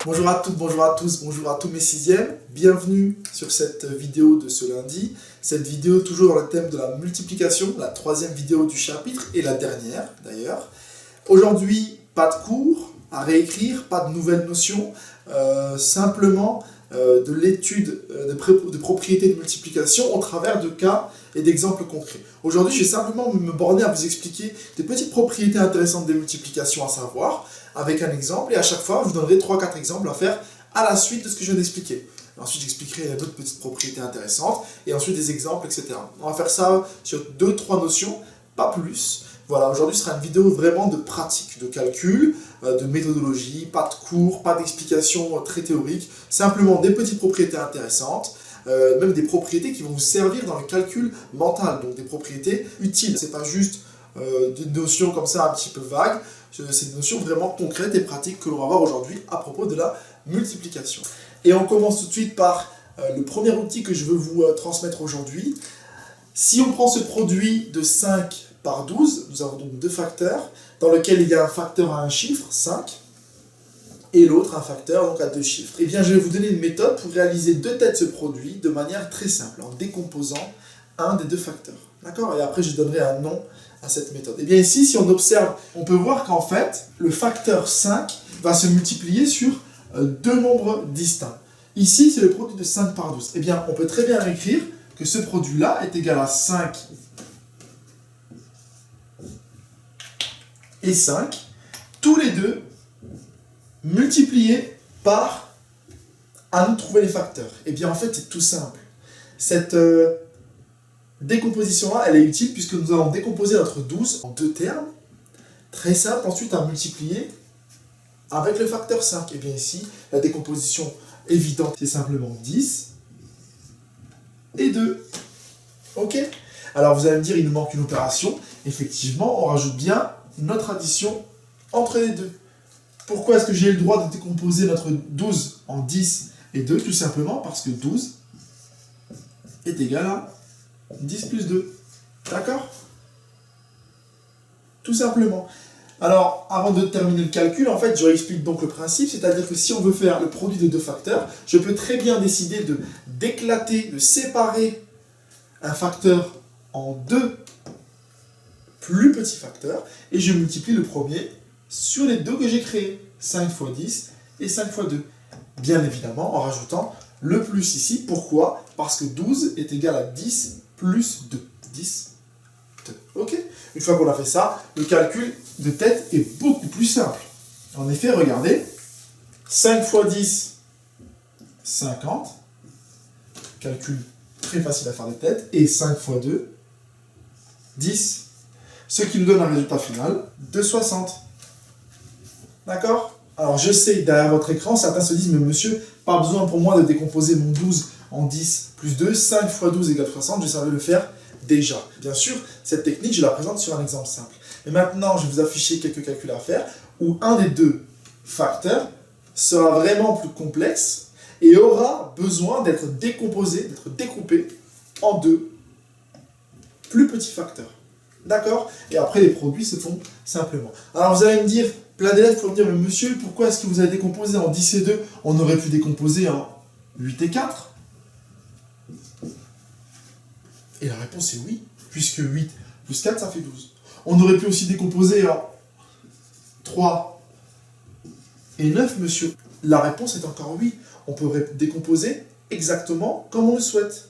Bonjour à toutes, bonjour à tous, bonjour à tous mes sixièmes. Bienvenue sur cette vidéo de ce lundi. Cette vidéo toujours dans le thème de la multiplication, la troisième vidéo du chapitre et la dernière d'ailleurs. Aujourd'hui, pas de cours à réécrire, pas de nouvelles notions, simplement de l'étude de propriétés de multiplication au travers de cas et d'exemples concrets. Aujourd'hui, je vais simplement me borner à vous expliquer des petites propriétés intéressantes des multiplications à savoir, avec un exemple, et à chaque fois, je vous donnerai 3-4 exemples à faire à la suite de ce que je viens d'expliquer. Ensuite, j'expliquerai d'autres petites propriétés intéressantes, et ensuite des exemples, etc. On va faire ça sur 2-3 notions, pas plus. Voilà, aujourd'hui ce sera une vidéo vraiment de pratique, de calcul, de méthodologie, pas de cours, pas d'explications très théoriques, simplement des petites propriétés intéressantes, même des propriétés qui vont vous servir dans le calcul mental, donc des propriétés utiles. C'est pas juste des notions comme ça un petit peu vagues, c'est des notions vraiment concrètes et pratiques que l'on va voir aujourd'hui à propos de la multiplication. Et on commence tout de suite par le premier outil que je veux vous transmettre aujourd'hui. Si on prend ce produit de 5 par 12, nous avons donc deux facteurs, dans lequel il y a un facteur à un chiffre, 5, et l'autre un facteur donc à deux chiffres. Et bien je vais vous donner une méthode pour réaliser deux têtes de ce produit de manière très simple, en décomposant un des deux facteurs. D'accord? Et après je donnerai un nom à cette méthode. Et bien ici, si on observe, on peut voir qu'en fait, le facteur 5 va se multiplier sur deux nombres distincts. Ici, c'est le produit de 5 par 12. Et bien, on peut très bien écrire que ce produit-là est égal à 5 et 5, tous les deux multipliés par, à nous trouver les facteurs. Et bien en fait, c'est tout simple. Cette décomposition-là, elle est utile puisque nous allons décomposer notre 12 en deux termes, très simple ensuite à multiplier avec le facteur 5. Et bien ici, la décomposition évidente, c'est simplement 10 et 2. Ok? Alors vous allez me dire, il nous manque une opération. Effectivement, on rajoute bien notre addition entre les deux. Pourquoi est-ce que j'ai le droit de décomposer notre 12 en 10 et 2? Tout simplement parce que 12 est égal à 10 plus 2. D'accord? Tout simplement. Alors, avant de terminer le calcul, en fait, je réexplique donc le principe, c'est-à-dire que si on veut faire le produit de deux facteurs, je peux très bien décider d'éclater, de séparer un facteur en deux plus petits facteurs, et je multiplie le premier sur les deux que j'ai créés, 5 fois 10 et 5 fois 2. Bien évidemment, en rajoutant le plus ici. Pourquoi? Parce que 12 est égal à 10 plus 2. 10, 2. Ok? Une fois qu'on a fait ça, le calcul de tête est beaucoup plus simple. En effet, regardez, 5 fois 10, 50. Calcul très facile à faire de tête. Et 5 fois 2, 10. Ce qui nous donne un résultat final de 60. D'accord? Alors je sais, derrière votre écran, certains se disent, mais monsieur, pas besoin pour moi de décomposer mon 12 en 10 plus 2, 5 fois 12 égale 60, je savais le faire déjà. Bien sûr, cette technique, je la présente sur un exemple simple. Mais maintenant, je vais vous afficher quelques calculs à faire, où un des deux facteurs sera vraiment plus complexe et aura besoin d'être décomposé, d'être découpé en deux plus petits facteurs. D'accord? Et après, les produits se font simplement. Alors vous allez me dire, plein d'élèves pour me dire, mais monsieur, pourquoi est-ce que vous avez décomposé en 10 et 2? On aurait pu décomposer en 8 et 4. Et la réponse est oui, puisque 8 plus 4, ça fait 12. On aurait pu aussi décomposer en 3 et 9, monsieur. La réponse est encore oui. On peut décomposer exactement comme on le souhaite.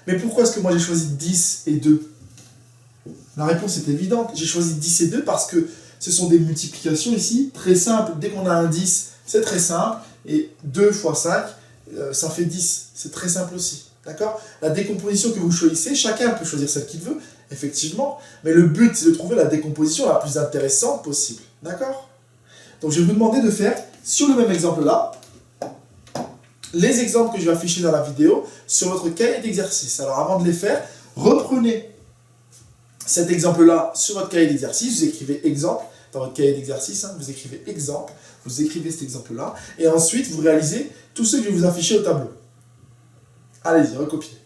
Mais pourquoi est-ce que moi j'ai choisi 10 et 2? La réponse est évidente. J'ai choisi 10 et 2 parce que ce sont des multiplications ici, très simples. Dès qu'on a un 10, c'est très simple. Et 2 fois 5, ça fait 10. C'est très simple aussi. D'accord? La décomposition que vous choisissez, chacun peut choisir celle qu'il veut, effectivement. Mais le but, c'est de trouver la décomposition la plus intéressante possible. D'accord? Donc je vais vous demander de faire, sur le même exemple-là, les exemples que je vais afficher dans la vidéo sur votre cahier d'exercice. Alors avant de les faire, reprenez cet exemple-là sur votre cahier d'exercice, vous écrivez exemple dans votre cahier d'exercice, vous écrivez exemple, vous écrivez cet exemple-là, et ensuite vous réalisez tout ce que je vais vous afficher au tableau. Allez-y, recopiez.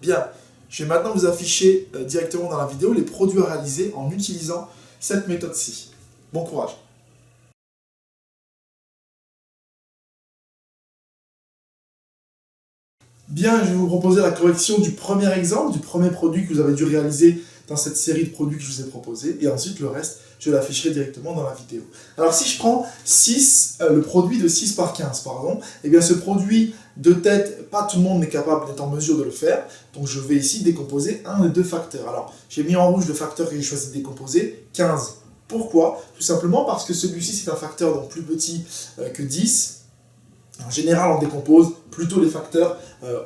Bien, je vais maintenant vous afficher directement dans la vidéo les produits à réaliser en utilisant cette méthode-ci. Bon courage. Bien, je vais vous proposer la correction du premier exemple, du premier produit que vous avez dû réaliser dans cette série de produits que je vous ai proposé, et ensuite le reste, je l'afficherai directement dans la vidéo. Alors si je prends le produit de 6 par 15, pardon, et bien ce produit de tête, pas tout le monde n'est capable, n'est en mesure de le faire, donc je vais ici décomposer un des deux facteurs. Alors, j'ai mis en rouge le facteur que j'ai choisi de décomposer, 15. Pourquoi? Tout simplement parce que celui-ci, c'est un facteur donc plus petit que 10. En général, on décompose plutôt les facteurs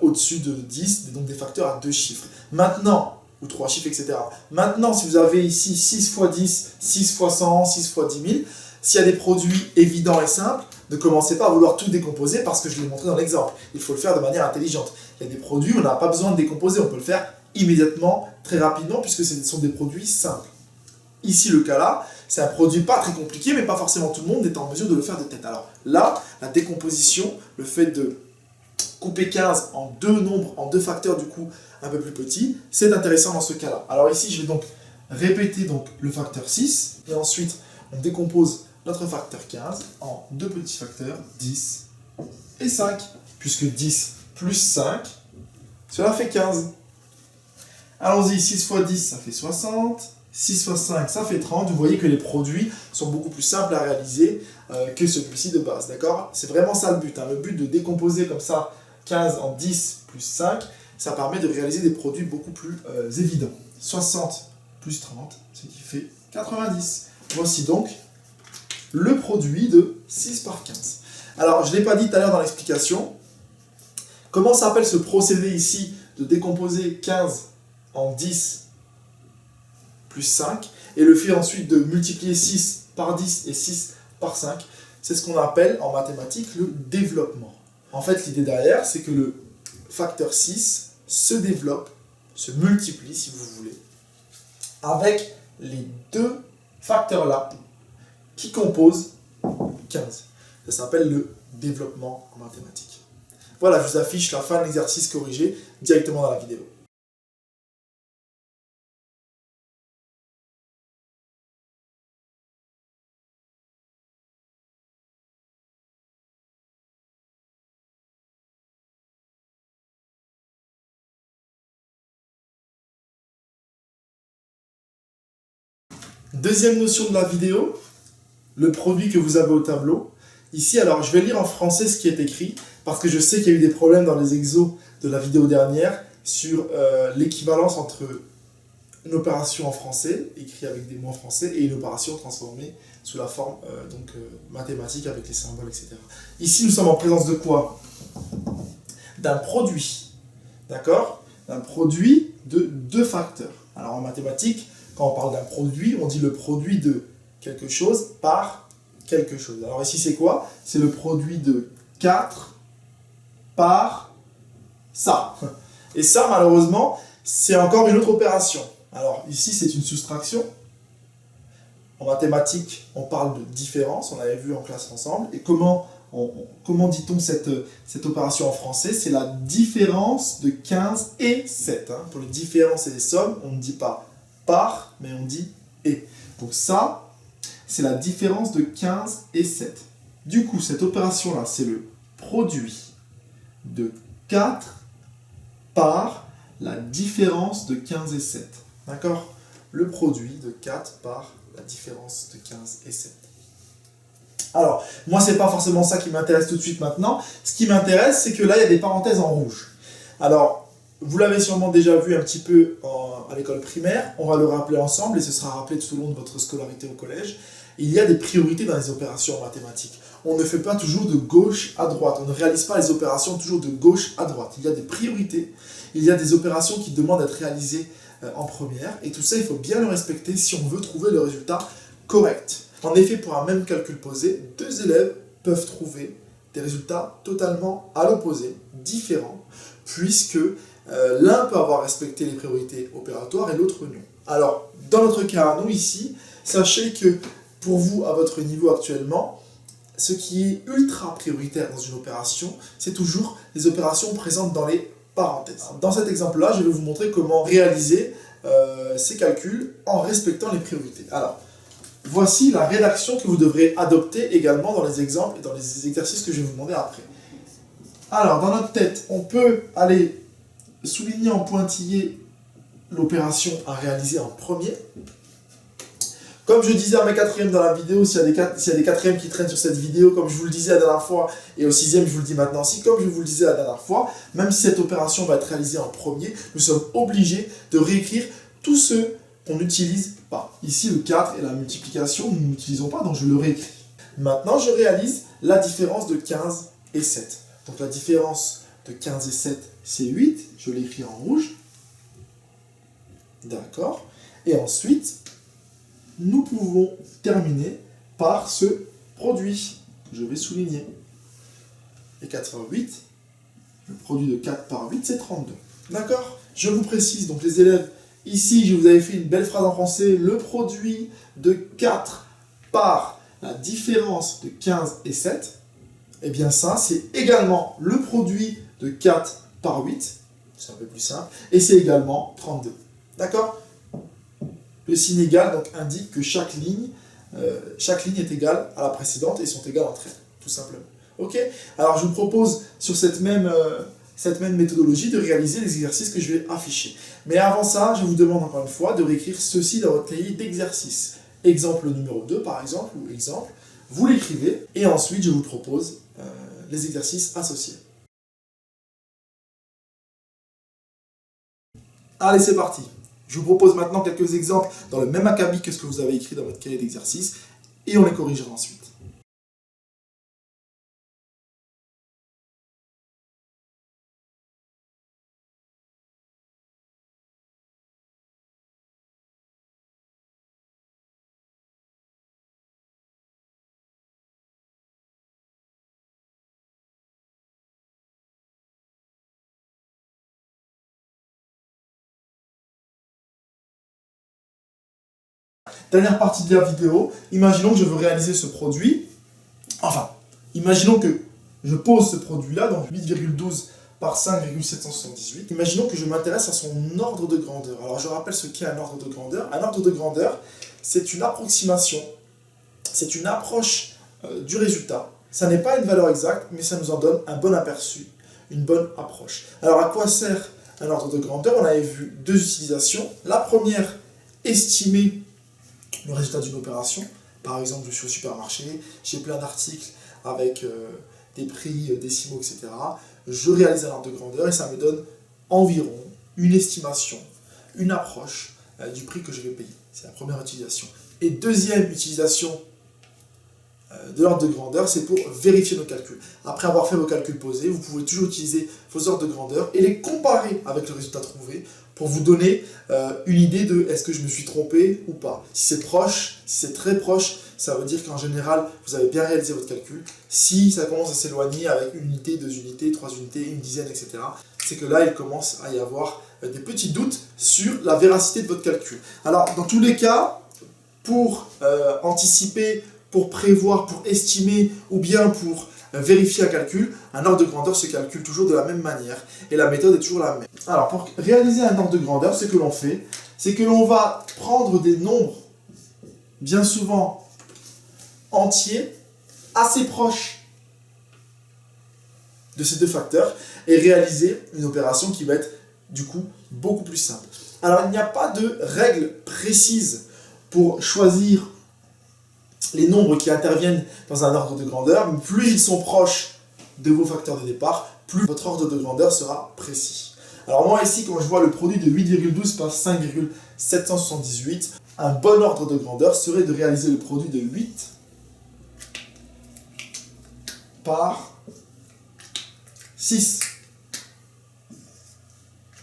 au-dessus de 10, donc des facteurs à 2 chiffres. Maintenant, ou 3 chiffres, etc. Maintenant, si vous avez ici 6 fois 10, 6 fois 100, 6 fois 10 000, s'il y a des produits évidents et simples, ne commencez pas à vouloir tout décomposer parce que je l'ai montré dans l'exemple. Il faut le faire de manière intelligente. Il y a des produits où on n'a pas besoin de décomposer, on peut le faire immédiatement, très rapidement, puisque ce sont des produits simples. Ici, le cas là, c'est un produit pas très compliqué, mais pas forcément tout le monde est en mesure de le faire de tête. Alors là, la décomposition, le fait de couper 15 en deux nombres, en deux facteurs du coup un peu plus petits, c'est intéressant dans ce cas-là. Alors ici, je vais donc répéter donc, le facteur 6, et ensuite on décompose notre facteur 15 en deux petits facteurs, 10 et 5, puisque 10 plus 5, cela fait 15. Allons-y, 6 fois 10, ça fait 60. 6 fois 5, ça fait 30. Vous voyez que les produits sont beaucoup plus simples à réaliser que celui-ci de base, d'accord? C'est vraiment ça le but. Hein. Le but de décomposer comme ça 15 en 10 plus 5, ça permet de réaliser des produits beaucoup plus évidents. 60 plus 30, ce qui fait 90. Voici donc le produit de 6 par 15. Alors, je ne l'ai pas dit tout à l'heure dans l'explication. Comment s'appelle ce procédé ici de décomposer 15 en 10 plus 5, et le fait ensuite de multiplier 6 par 10 et 6 par 5, c'est ce qu'on appelle en mathématiques le développement. En fait, l'idée derrière, c'est que le facteur 6 se développe, se multiplie, si vous voulez, avec les deux facteurs-là qui composent 15. Ça s'appelle le développement en mathématiques. Voilà, je vous affiche la fin de l'exercice corrigé directement dans la vidéo. Deuxième notion de la vidéo, le produit que vous avez au tableau. Ici, alors je vais lire en français ce qui est écrit, parce que je sais qu'il y a eu des problèmes dans les exos de la vidéo dernière sur l'équivalence entre une opération en français, écrite avec des mots en français, et une opération transformée sous la forme mathématique avec les symboles, etc. Ici, nous sommes en présence de quoi? D'un produit, d'accord? D'un produit de deux facteurs. Alors en mathématiques, quand on parle d'un produit, on dit le produit de quelque chose par quelque chose. Alors ici, c'est quoi? C'est le produit de 4 par ça. Et ça, malheureusement, c'est encore une autre opération. Alors ici, c'est une soustraction. En mathématiques, on parle de différence, on l'avait vu en classe ensemble. Et comment dit-on cette opération en français? C'est la différence de 15 et 7. Hein. Pour les différences et les sommes, on ne dit pas par, mais on dit et. Donc ça, c'est la différence de 15 et 7. Du coup, cette opération-là, c'est le produit de 4 par la différence de 15 et 7. D'accord? Le produit de 4 par la différence de 15 et 7. Alors, moi, c'est pas forcément ça qui m'intéresse tout de suite maintenant. Ce qui m'intéresse, c'est que là, il y a des parenthèses en rouge. Alors, vous l'avez sûrement déjà vu un petit peu à l'école primaire. On va le rappeler ensemble et ce sera rappelé tout au long de votre scolarité au collège. Il y a des priorités dans les opérations en mathématiques. On ne fait pas toujours de gauche à droite. On ne réalise pas les opérations toujours de gauche à droite. Il y a des priorités. Il y a des opérations qui demandent d'être réalisées en première. Et tout ça, il faut bien le respecter si on veut trouver le résultat correct. En effet, pour un même calcul posé, deux élèves peuvent trouver des résultats totalement à l'opposé, différents, puisque l'un peut avoir respecté les priorités opératoires et l'autre non. Alors, dans notre cas, nous ici, sachez que pour vous, à votre niveau actuellement, ce qui est ultra prioritaire dans une opération, c'est toujours les opérations présentes dans les parenthèses. Dans cet exemple-là, je vais vous montrer comment réaliser ces calculs en respectant les priorités. Alors, voici la rédaction que vous devrez adopter également dans les exemples et dans les exercices que je vais vous demander après. Alors, dans notre tête, on peut aller souligner en pointillé l'opération à réaliser en premier. Comme je disais à mes quatrièmes dans la vidéo, s'il y a des quatrièmes qui traînent sur cette vidéo, comme je vous le disais la dernière fois, et au sixième, je vous le dis maintenant aussi, comme je vous le disais la dernière fois, même si cette opération va être réalisée en premier, nous sommes obligés de réécrire tous ceux qu'on n'utilise pas. Ici, le 4 et la multiplication, nous n'utilisons pas, donc je le réécris. Maintenant, je réalise la différence de 15 et 7. Donc la différence de 15 et 7, c'est 8. Je l'écris en rouge. D'accord. Et ensuite, nous pouvons terminer par ce produit. Je vais souligner. Et 4 par 8, le produit de 4 par 8, c'est 32. D'accord. Je vous précise, donc les élèves, ici, je vous avais fait une belle phrase en français. Le produit de 4 par la différence de 15 et 7, eh bien ça, c'est également le produit de 4 par 8. C'est un peu plus simple. Et c'est également 32. D'accord? Le signe égal donc, indique que chaque ligne est égale à la précédente et sont égales entre elles, tout simplement. Ok? Alors je vous propose sur cette même méthodologie de réaliser les exercices que je vais afficher. Mais avant ça, je vous demande encore une fois de réécrire ceci dans votre cahier d'exercice. Exemple numéro 2 par exemple, ou exemple, vous l'écrivez et ensuite je vous propose les exercices associés. Allez, c'est parti. Je vous propose maintenant quelques exemples dans le même acabit que ce que vous avez écrit dans votre cahier d'exercice et on les corrigera ensuite. Dernière partie de la vidéo, imaginons que je veux réaliser ce produit. Enfin, imaginons que je pose ce produit-là, donc 8,12 par 5,778. Imaginons que je m'intéresse à son ordre de grandeur. Alors, je rappelle ce qu'est un ordre de grandeur. Un ordre de grandeur, c'est une approximation, c'est une approche du résultat. Ça n'est pas une valeur exacte, mais ça nous en donne un bon aperçu, une bonne approche. Alors, à quoi sert un ordre de grandeur? On avait vu deux utilisations. La première, estimer le résultat d'une opération. Par exemple, je suis au supermarché, j'ai plein d'articles avec des prix décimaux, etc. Je réalise un ordre de grandeur et ça me donne environ une estimation, une approche du prix que je vais payer. C'est la première utilisation. Et deuxième utilisation de l'ordre de grandeur, c'est pour vérifier nos calculs. Après avoir fait vos calculs posés, vous pouvez toujours utiliser vos ordres de grandeur et les comparer avec le résultat trouvé pour vous donner une idée de est-ce que je me suis trompé ou pas. Si c'est proche, si c'est très proche, ça veut dire qu'en général, vous avez bien réalisé votre calcul. Si ça commence à s'éloigner avec une unité, 2 unités, 3 unités, une dizaine, etc., c'est que là, il commence à y avoir des petits doutes sur la véracité de votre calcul. Alors, dans tous les cas, pour anticiper, pour prévoir, pour estimer ou bien pour vérifier un calcul, un ordre de grandeur se calcule toujours de la même manière et la méthode est toujours la même. Alors pour réaliser un ordre de grandeur, ce que l'on fait, c'est que l'on va prendre des nombres bien souvent entiers, assez proches de ces deux facteurs et réaliser une opération qui va être du coup beaucoup plus simple. Alors il n'y a pas de règle précise pour choisir les nombres qui interviennent dans un ordre de grandeur, mais plus ils sont proches de vos facteurs de départ, plus votre ordre de grandeur sera précis. Alors moi ici, quand je vois le produit de 8,12 par 5,778, un bon ordre de grandeur serait de réaliser le produit de 8 par 6.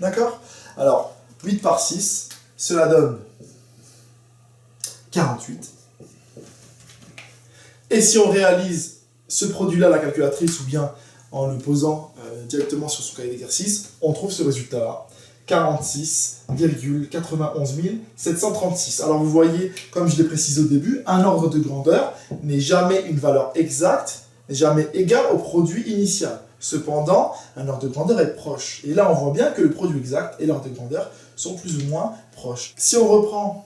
D'accord? Alors, 8 par 6, cela donne 48. Et si on réalise ce produit-là à la calculatrice ou bien en le posant directement sur son cahier d'exercice, on trouve ce résultat-là, 46,91 736. Alors vous voyez, comme je l'ai précisé au début, un ordre de grandeur n'est jamais une valeur exacte, n'est jamais égale au produit initial. Cependant, un ordre de grandeur est proche. Et là, on voit bien que le produit exact et l'ordre de grandeur sont plus ou moins proches. Si on reprend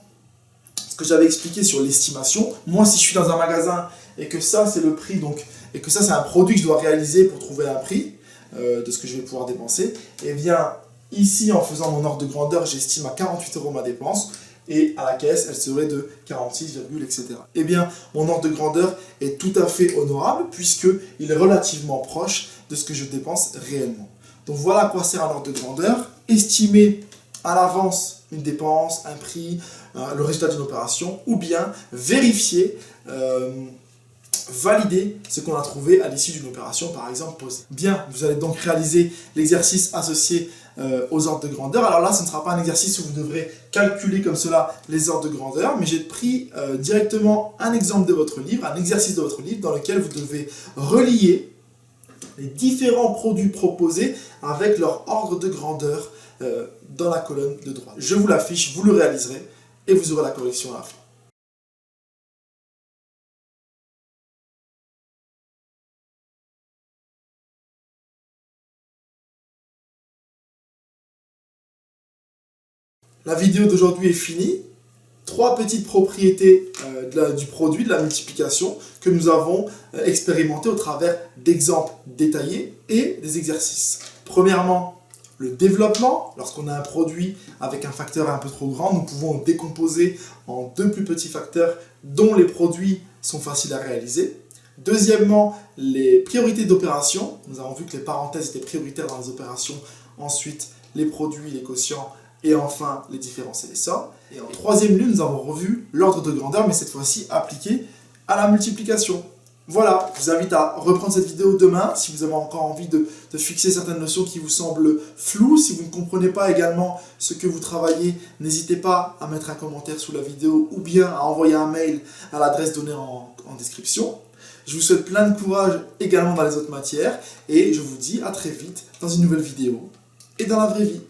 ce que j'avais expliqué sur l'estimation. Moi, si je suis dans un magasin et que ça, c'est le prix, donc, et que ça, c'est un produit que je dois réaliser pour trouver un prix de ce que je vais pouvoir dépenser, et bien, ici, en faisant mon ordre de grandeur, j'estime à 48 € ma dépense, et à la caisse, elle serait de 46, etc. Eh bien, mon ordre de grandeur est tout à fait honorable, puisqu'il est relativement proche de ce que je dépense réellement. Donc voilà à quoi sert un ordre de grandeur. Estimer à l'avance une dépense, un prix, le résultat d'une opération, ou bien vérifier, valider ce qu'on a trouvé à l'issue d'une opération, par exemple posée. Bien, vous allez donc réaliser l'exercice associé aux ordres de grandeur. Alors là, ce ne sera pas un exercice où vous devrez calculer comme cela les ordres de grandeur, mais j'ai pris directement un exemple de votre livre, un exercice de votre livre, dans lequel vous devez relier les différents produits proposés avec leur ordre de grandeur dans la colonne de droite. Je vous l'affiche, vous le réaliserez et vous aurez la correction à la fin. La vidéo d'aujourd'hui est finie. 3 petites propriétés du produit, de la multiplication, que nous avons expérimentées au travers d'exemples détaillés et des exercices. Premièrement, le développement. Lorsqu'on a un produit avec un facteur un peu trop grand, nous pouvons le décomposer en 2 plus petits facteurs dont les produits sont faciles à réaliser. Deuxièmement, les priorités d'opération. Nous avons vu que les parenthèses étaient prioritaires dans les opérations. Ensuite, les produits, les quotients. Et enfin, les différences et les sommes. Et en troisième lieu, nous avons revu l'ordre de grandeur, mais cette fois-ci appliqué à la multiplication. Voilà, je vous invite à reprendre cette vidéo demain, si vous avez encore envie de fixer certaines notions qui vous semblent floues. Si vous ne comprenez pas également ce que vous travaillez, n'hésitez pas à mettre un commentaire sous la vidéo ou bien à envoyer un mail à l'adresse donnée en description. Je vous souhaite plein de courage également dans les autres matières et je vous dis à très vite dans une nouvelle vidéo et dans la vraie vie.